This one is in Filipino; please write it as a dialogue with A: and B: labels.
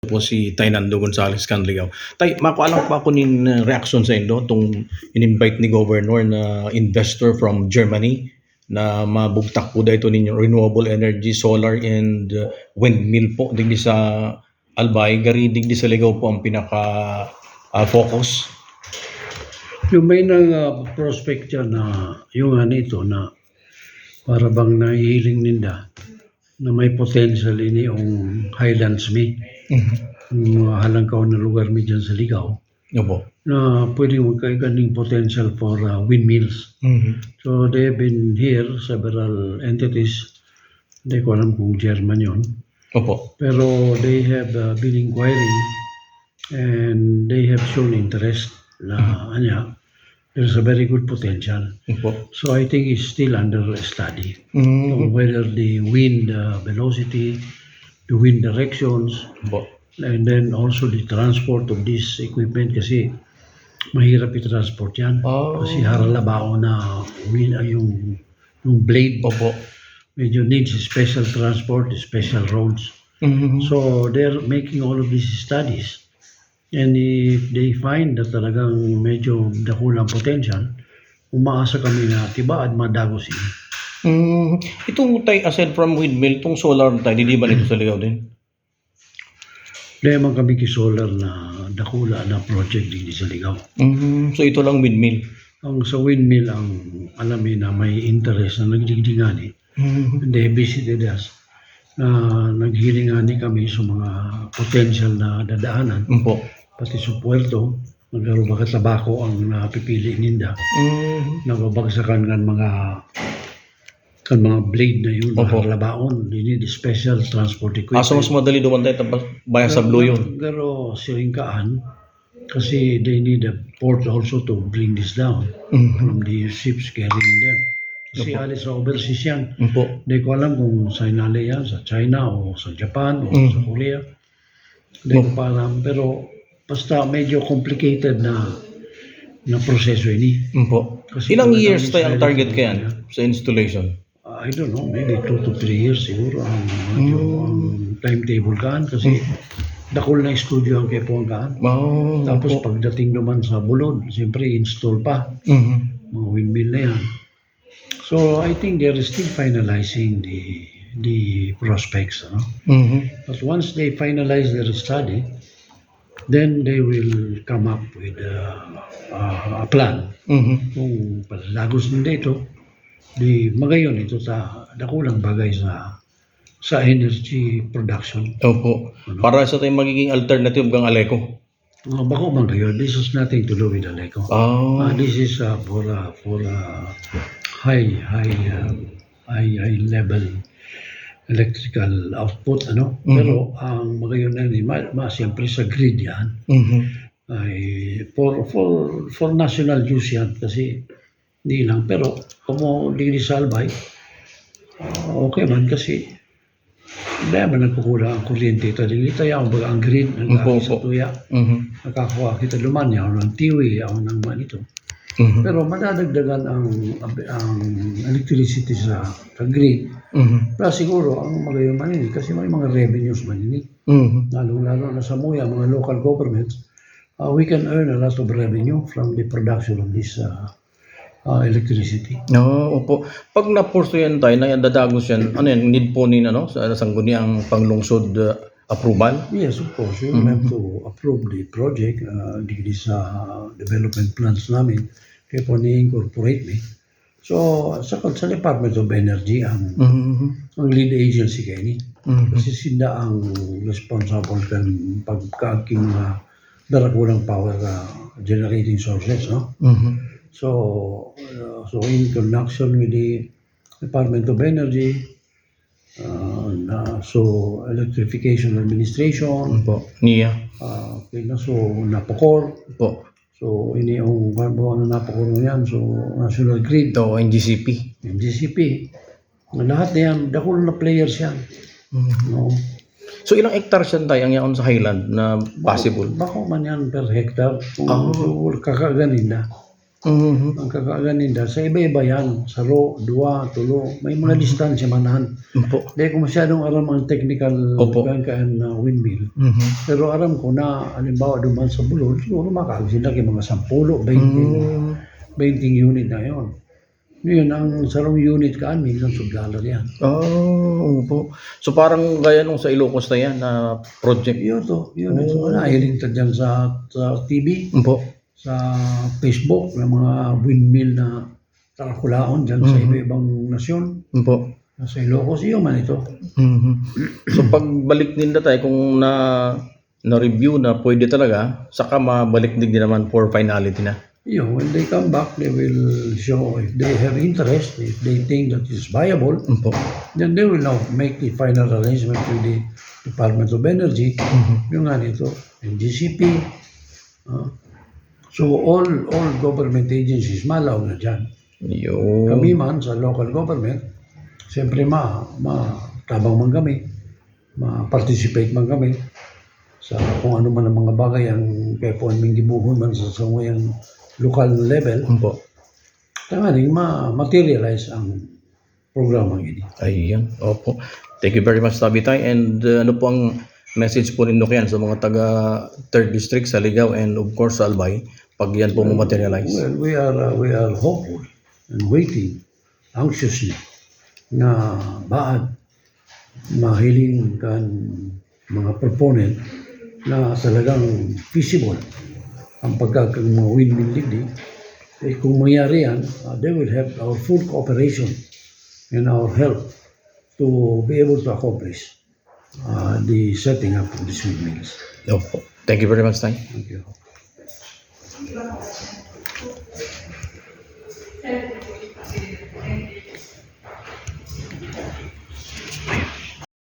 A: po si Tay Nando Gonzales Canliao. Tay, makualang pa ako nin reaction sa inyo tong in-invite ni Governor na investor from Germany na mabugtak po dito ninyo renewable energy, solar and windmill po digdi sa Albay, gari digdi sa Ligaw po ang pinaka focus.
B: Yung may nang prospect dyan na yung ito na para bang nahihiling ninda na may potential ini yung Highlands mi. Yung halangkaw na lugar mi dyan sa Ligaw.
A: Opo.
B: Na pwedeng magkaiganing potential for windmills. So they have been here, several entities. Hindi ko alam kung German yun.
A: Opo.
B: Pero they have been inquiring and they have shown interest na there's a very good potential.
A: Opo.
B: So I think it's still under study. Whether the wind velocity, the wind directions,
A: Opo.
B: and then also the transport of this equipment kasi mahirap i-transport yan. Kasi haralabao na wind, yung blade.
A: Opo.
B: Medyo needs special transport, special roads. So they're making all of these studies. And if they find that talagang medyo dakulang potential, umaasa kami na tibaad madagos ini.
A: Itong Tay, aside from windmill, itong solar tayo, di ba nito sa Ligaw din?
B: Dahil man kami kisolar na dakula na project din sa Ligaw.
A: So ito lang windmill.
B: Ang sa windmill ang alamin na may interest na nagdigdingani. And they visited us na naghiringani kami sa mga potential na dadaanan.
A: Opo.
B: Pati sa puerto, nagkaroon baka tabako ang napipili ninda. Nababagsakan kan mga blade na yun, labaon. They need special transport equipment.
A: So mas madali doon tayo tapos baya sa blue yun.
B: Pero siringkaan, kasi they need a port also to bring this down from the ships carrying them. Kasi alis sa overseas yan. Hindi ko alam kung sa inali yan, sa China o sa Japan o sa Korea. Hindi ko pa alam. Pero basta medyo complicated na proseso ini. Kasi
A: ilang years tayo ang target kaya sa installation?
B: I don't know, maybe 2 to 3 years siguro ang timetable kaan kasi dakol na studio ang kepongaan. Tapos pagdating naman sa Bulod, siyempre install pa. Mga windmill na yan. So I think they're still finalizing the prospects. But once they finalize their study, then they will come up with a plan. Kung palagos nila ito, di magayon ito sa dakulang bagay sa energy production.
A: Opo. Para sa tayong magiging alternative ng Aleco.
B: Bako man kayo, this is nothing to do with Aleco. This is for high level electrical output, Pero ang magayon na yun, siyempre sa grid yan. Ay for national use yan kasi hindi lang. Pero kung di sa Albay, okay man kasi dahil man nagkukulang ang kuryente ito. Hindi tayo ang grid, nagkakit sa tuya. Nakakuha kita lumanya, o ng tiwi, o ng manito. Pero madadagdagan ang electricity sa grid. Pero siguro ang magayon man ini kasi may mga revenues man ini. Lalo na sa MUYA, mga local governments, we can earn a lot of revenue from the production of this electricity.
A: Opo. Pag napurso yan tayo, na dadagos yan, need po ni sa sangguni ang panglungsod approval?
B: Yes, of course. You have to approve the project. Di sa development plans namin, kaya po ni-incorporate me. So, sa Department of Energy, ang lead agency kayo ni. Kasi sila ang responsible kan pagkaking darakulang power generating sources, So in connection with the Department of Energy, Electrification Administration,
A: NIA,
B: NAPOCOR, so ini yung NAPOCOR yan, so National Grid, NGCP, lahat na yan, dakul na players yan.
A: So ilang hectares yan tayo ang yaon sa Highland na possible?
B: Bako man yan per hectare, kung kakaganin na.
A: Mhm.
B: Ang kakaganinda, sa iba-iba yan. Sa ro, dua, tulo, may mga distansya manahan.
A: Opo.
B: Hindi ko masyadong alam ang technical
A: Opo.
B: kan na windmill.
A: Mhm.
B: Pero alam ko na, halimbawa duman sa bulol, siguro makakagsila kayo mga 10, 20 unit na yun. Ngayon, ang sarong unit ka, $1,000,000 yan.
A: Opo. So parang gaya nung sa Ilocos na yan na project.
B: Yun to, yun. Ito na, nahiling ta dyan sa TV,
A: Opo.
B: sa Facebook, ng mga windmill na takakulaon dyan sa iba-ibang nasyon.
A: Opo.
B: Sa Ilocos, yun man ito.
A: Mhm. So pagbalik din na tayo kung na-review na pwede talaga, saka mabalik din naman for finality na.
B: When they come back, they will show if they have interest, if they think that is viable,
A: Opo.
B: then they will now make the final arrangement with the Department of Energy, yung nga nito, NGCP. So all government agencies, malaw na dyan.
A: Yun.
B: Kami man sa local government, siyempre tabang man kami, ma-participate man kami sa kung ano man ang mga bagay ang kaya po aming gibuhon man sa sangwayang local level,
A: Opo.
B: tanganing ma-materialize ang programang ini.
A: Ayan. Opo. Thank you very much, Tabitay. And ano po ang message po ninyo kaya sa mga taga 3rd District sa Ligao and of course sa Albay pag yan po materialize?
B: Well, we are hopeful and waiting anxiously na baad mahiling kan mga proponent na talagang feasible ang pagkakang mga windmill digdi. Kung mangyari yan, they will have our full cooperation and our help to be able to accomplish the setting up of these windmills.
A: Opo. Thank you very much, Tay.
B: Thank you.